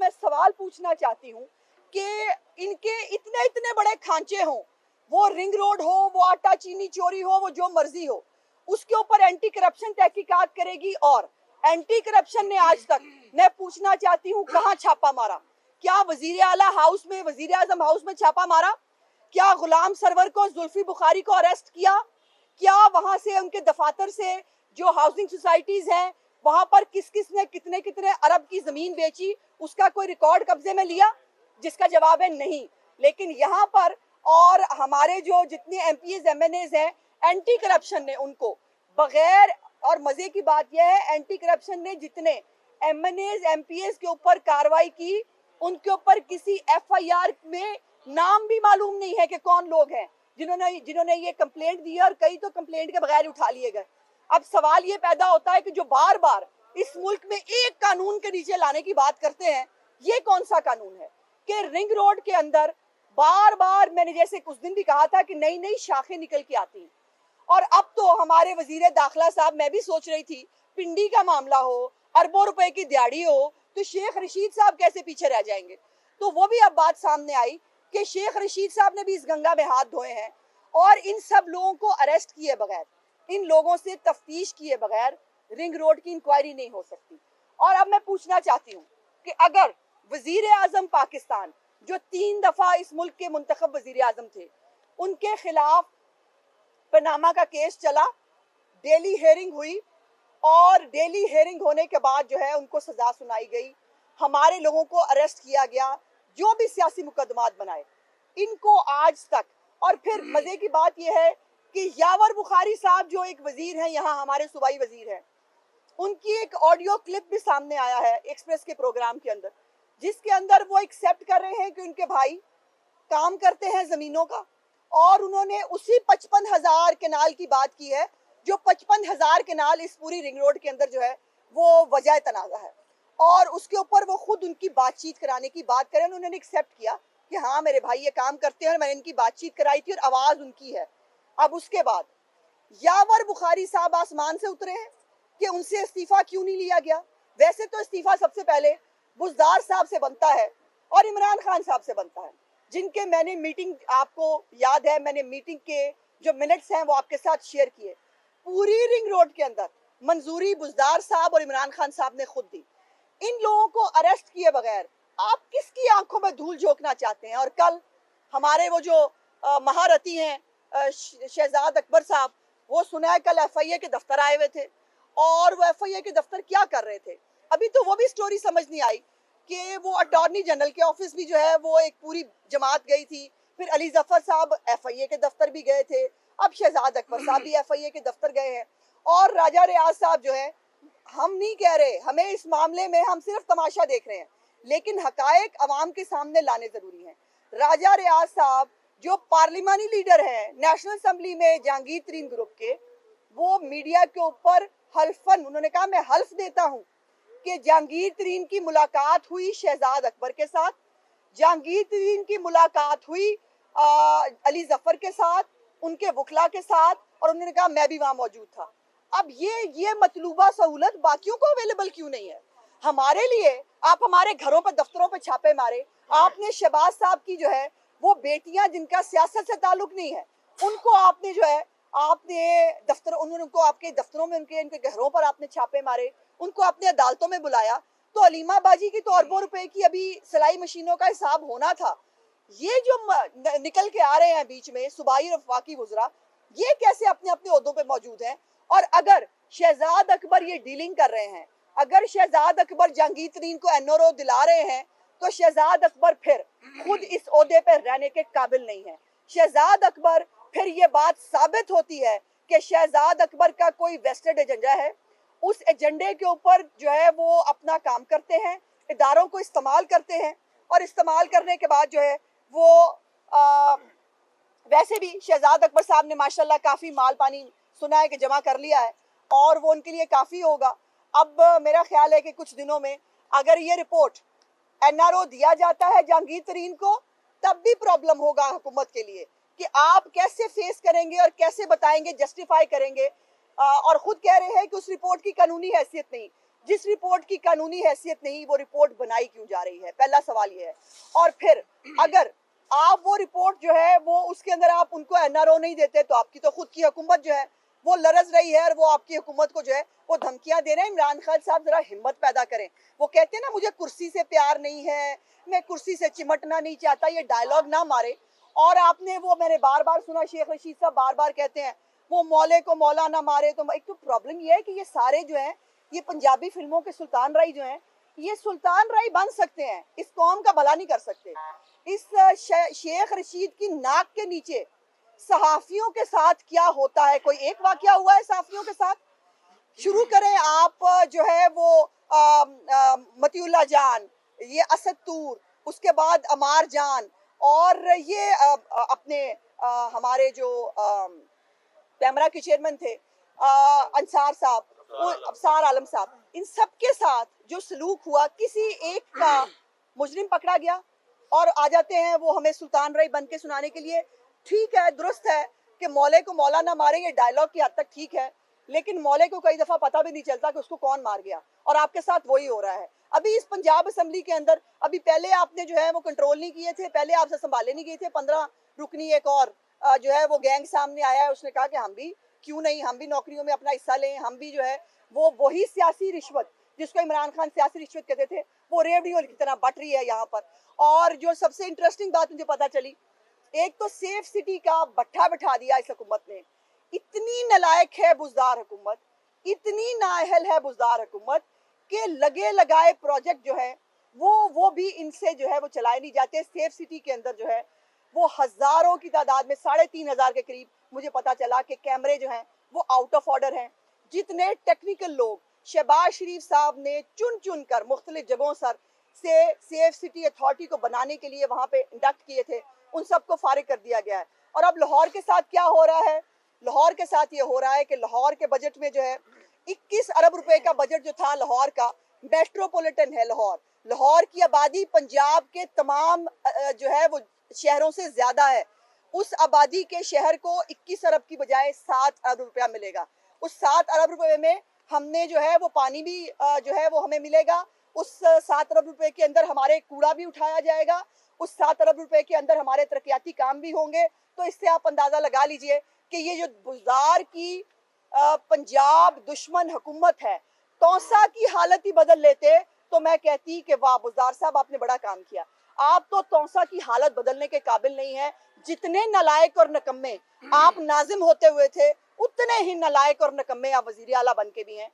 मैं सवाल पूछना चाहती हूँ कि इनके इतने इतने बड़े खांचे हों, वो रिंग रोड हो, वो आटा चीनी चोरी हो, वो जो मर्जी हो, उसके ऊपर एंटी करप्शन तहकीकात करेगी। और एंटी करप्शन ने आज तक, मैं पूछना चाहती हूँ, कहाँ छापा मारा? क्या वजीर आला हाउस में, वजीर आजम हाउस में छापा मारा? क्या गुलाम सरवर को, जुल्फी बुखारी को अरेस्ट किया? क्या वहां से, उनके दफातर से जो हाउसिंग सोसाइटीज हैं, वहां पर किस किस ने कितने कितने अरब की जमीन बेची, उसका कोई रिकॉर्ड कब्जे में लिया? जिसका जवाब है नहीं। लेकिन यहाँ पर और हमारे जो जितने एमपीएस एमएनएस हैं, एंटी करप्शन ने उनको बगैर, और मजे की बात यह है, एंटी करप्शन ने जितने एमएनएस एमपीएस के ऊपर कार्रवाई की, उनके ऊपर किसी एफआईआर में नाम भी मालूम नहीं है कि कौन लोग हैं जिन्होंने ये कंप्लेंट दी है, और कई तो कंप्लेंट के बगैर उठा लिए गए। अब सवाल ये पैदा होता है कि जो बार बार इस मुल्क में एक कानून के नीचे लाने की बात करते हैं, ये कौन सा कानून है कि रिंग रोड के अंदर बार बार, मैंने जैसे कुछ दिन भी कहा था कि नई नई शाखें निकल के आती हैं। और अब तो हमारे वजीर दाखिला साहब, मैं भी सोच रही थी, पिंडी का मामला हो, अरबों रुपए की दिहाड़ी हो, तो शेख रशीद साहब कैसे पीछे रह जाएंगे? तो वो भी अब बात सामने आई कि शेख रशीद साहब ने भी इस गंगा में हाथ धोए हैं, और इन सब लोगों को अरेस्ट किए बगैर, इन लोगों से तफ्तीश किए बगैर रिंग रोड की इंक्वायरी नहीं हो सकती। और अब मैं पूछना चाहती हूँ कि अगर वजीर आजम पाकिस्तान, जो 3 दफा इस मुल्क के मुंतखब वजीर आजम थे, उनके खिलाफ पनामा का केस चला, डेली हेयरिंग हुई, और डेली हेयरिंग होने के बाद जो है उनको सजा सुनाई गई, हमारे लोगों को अरेस्ट किया गया, जो भी सियासी मुकदमात बनाए, इनको आज तक। और फिर मजे की बात यह है कि यावर बुखारी साहब जो एक वजीर हैं, यहाँ हमारे सूबाई वजीर हैं, उनकी एक ऑडियो क्लिप भी सामने आया है एक्सप्रेस के प्रोग्राम के अंदर, जिसके अंदर वो एक्सेप्ट कर रहे हैं कि उनके भाई काम करते हैं जमीनों का, और उन्होंने उसी 55,000 केनाल की बात की है, जो 55,000 केनाल इस पूरी रिंग रोड के अंदर जो है वो वजह तनाज़ा है। और उसके ऊपर वो खुद उनकी बातचीत कराने की बात करें, उन्होंने एक्सेप्ट किया कि हाँ मेरे भाई ये काम करते हैं, और मैंने इनकी बातचीत कराई थी और आवाज़ उनकी है। अब उसके बाद यावर बुखारी साहब आसमान से उतरे हैं कि उनसे इस्तीफा क्यों नहीं लिया गया। वैसे तो इस्तीफा सबसे पहले बुज़दार साहब से बनता है और इमरान खान साहब से बनता है, जिनके मैंने मीटिंग, आपको याद है, मैंने मीटिंग के जो मिनट्स हैं वो आपके साथ शेयर किए। पूरी रिंग रोड के अंदर मंजूरी बुज़दार साहब और इमरान खान साहब ने खुद दी। इन लोगों को अरेस्ट किए बगैर आप किसकी आंखों में धूल झोंकना चाहते हैं? और कल हमारे वो जो महारथी हैं शहजाद अकबर साहब, वो सुना है कल एफआईए के दफ्तर आए हुए थे, और वो एफआईए के दफ्तर क्या कर रहे थे? अभी तो वो भी स्टोरी समझ नहीं आई कि वो अटॉर्नी जनरल के ऑफिस भी जो है वो एक पूरी जमात गई थी, फिर अली जफर साहब एफआईए के दफ्तर भी गए थे, अब शहजाद अकबर साहब भी एफआईए के दफ्तर गए हैं, और राजा रियाज साहब जो है, हम नहीं कह रहे, हमें इस मामले में हम सिर्फ तमाशा देख रहे हैं, लेकिन हकायक अवाम के सामने लाने जरूरी हैं। राजा रियाज साहब जो पार्लिमानी लीडर हैं नेशनल असेंबली में जहांगीर तरीन ग्रुप के, वो मीडिया के ऊपर हल्फन, उन्होंने कहा मैं हल्फ देता हूं कि जहांगीर तरीन की मुलाकात हुई शहजाद अकबर के साथ, जहांगीर तरीन की मुलाकात हुई अली जफर के साथ, उनके वकला के साथ, और उन्होंने कहा मैं भी वहां मौजूद था। अब ये मतलूबा सहूलत बाकियों को अवेलेबल क्यों नहीं है? हमारे लिए आप हमारे घरों पर, दफ्तरों पर छापे मारे। आपने शहबाज साहब की जो है वो बेटियां जिनका सियासत से ताल्लुक नहीं है, उनको आपने जो है, आपने दफ्तर, उनको आपके दफ्तरों में, इनके घरों पर आपने छापे मारे, उनको अपने अदालतों में बुलाया। तो अलीमा बाजी की तो अरबों रुपए की अभी सिलाई मशीनों का हिसाब होना था। ये जो निकल के आ रहे हैं बीच में सूबाई और वफाकी वुज़रा, ये कैसे अपने अपने ओहदों पे मौजूद हैं? और अगर शहजाद अकबर ये डीलिंग कर रहे हैं, अगर शहजाद अकबर जहांगीर तरीन को एनओरो दिला रहे हैं, तो शहजाद अकबर फिर खुद इस ओहदे पर रहने के काबिल नहीं है। शहजाद अकबर, फिर ये बात साबित होती है कि शहजाद अकबर का कोई वेस्टेड एजेंडा है, उस एजेंडे के ऊपर जो है वो अपना काम करते हैं, इदारों को इस्तेमाल करते हैं, और इस्तेमाल करने के बाद जो है वो वैसे भी शहजाद अकबर साहब ने माशाल्लाह काफ़ी माल पानी सुना है कि जमा कर लिया है, और वो उनके लिए काफ़ी होगा। अब मेरा ख्याल है कि कुछ दिनों में अगर ये रिपोर्ट एनआरओ दिया जाता है जहांगीर तरीन को, तब भी प्रॉब्लम होगा हुकूमत के लिए कि आप कैसे फेस करेंगे और कैसे बताएंगे, जस्टिफाई करेंगे। और खुद कह रहे हैं कि उस रिपोर्ट की कानूनी हैसियत नहीं। जिस रिपोर्ट की कानूनी हैसियत नहीं, वो रिपोर्ट बनाई क्यों जा रही है? पहला सवाल ये है। और फिर अगर आप वो रिपोर्ट जो है वो उसके अंदर आप उनको एनआरओ नहीं देते, तो आपकी तो खुद की हुकूमत जो है वो लरज रही है और वो आपकी हुकूमत को जो है वो धमकियां दे रहे हैं। इमरान खान साहब जरा हिम्मत पैदा करें। वो कहते हैं ना, मुझे कुर्सी से प्यार नहीं है, मैं कुर्सी से चिमटना नहीं चाहता, ये डायलॉग ना मारे। और आपने वो मैंने बार बार सुना, शेख रशीद साहब बार बार कहते हैं वो मौले को मौला ना मारे। तो एक तो प्रॉब्लम ये है कि ये सारे जो है ये पंजाबी फिल्मों के सुल्तान राय जो हैं, ये सुल्तान राय बन सकते हैं, इस कौम का भला नहीं कर सकते। इस शेख रशीद की नाक के नीचे सहाफियों के साथ क्या होता है? कोई एक वाकया हुआ है सहाफियों के साथ? शुरू करें आप जो है वो मतिउल्लाह जान, ये असद तूर, उसके बाद अमार जान, और ये अपने हमारे जो पैमरा के चेयरमैन थे अंसार साहब, अफसार आलम साहब, इन सब के साथ जो सलूक हुआ, किसी एक का मुजरिम पकड़ा गया और आ जाते हैं वो हमें सुल्तान राय बन के सुनाने के लिए। ठीक है, दुरुस्त है कि मौले को मौला ना मारे, ये डायलॉग की हद तक ठीक है, लेकिन मौले को कई दफा पता भी नहीं चलता कि उसको कौन मार गया, और आपके साथ वही हो रहा है। अभी इस पंजाब असेंबली के अंदर अभी पहले आपने जो है वो कंट्रोल नहीं किए थे, पहले आपसे संभाले नहीं गए थे। 15 रुकनी एक और जो है वो गैंग सामने आया है, उसने कहा कि हम भी क्यों नहीं, हम भी नौकरियों में अपना हिस्सा लें, हम भी जो है वो वही सियासी रिश्वत जिसको इमरान खान सियासी रिश्वत कहते थे, वो रेवड़ियों की तरह बट रही है यहाँ पर। और जो सबसे इंटरेस्टिंग बात मुझे पता चली, एक तो सेफ सिटी का भट्ठा बिठा दिया इस हुकूमत ने। इतनी नालायक है बुजदार हुकूमत, इतनी नाअहल है बुजदार हुकूमत के लगे लगाए प्रोजेक्ट जो है वो भी इनसे जो है वो चलाए नहीं जाते। सेफ सिटी के अंदर जो है वो हजारों की तादाद में, 3,500 के करीब मुझे पता चला कि कैमरे जो हैं वो आउट ऑफ ऑर्डर हैं। जितने टेक्निकल लोग शहबाज शरीफ साहब ने चुन चुन कर मुख्तलिफ जगहों से सेफ सिटी अथॉरिटी को बनाने के लिए वहाँ पे इंडक्ट किए थे, उन सबको फारिग कर दिया गया है। और अब लाहौर के साथ क्या हो रहा है? लाहौर के साथ ये हो रहा है कि लाहौर के बजट में जो है 21 अरब रुपए का बजट जो था लाहौर का, मेट्रोपॉलिटन है लाहौर, लाहौर की आबादी पंजाब के तमाम जो है वो शहरों से ज्यादा है। उस आबादी के शहर को 21 अरब की बजाय 7 अरब रुपया मिलेगा। उस 7 अरब रुपए में हमने जो है वो पानी भी जो है वो हमें मिलेगा। उस 7 अरब रुपए के अंदर हमारे कूड़ा भी उठाया जाएगा। उस 7 अरब रुपए के अंदर हमारे तरक्याती काम भी होंगे। तो इससे आप अंदाजा लगा लीजिए कि ये जो बुज़दार की पंजाब दुश्मन हुकूमत है, तौसा की हालत ही बदल लेते तो मैं कहती कि वाह बुज़दार साहब, आपने बड़ा काम किया। आप तो तौसा की हालत बदलने के काबिल नहीं है। जितने नालायक और नकम्मे आप नाजिम होते हुए थे, उतने ही नालायक और नकम्मे आप वजीर आला बन के भी हैं।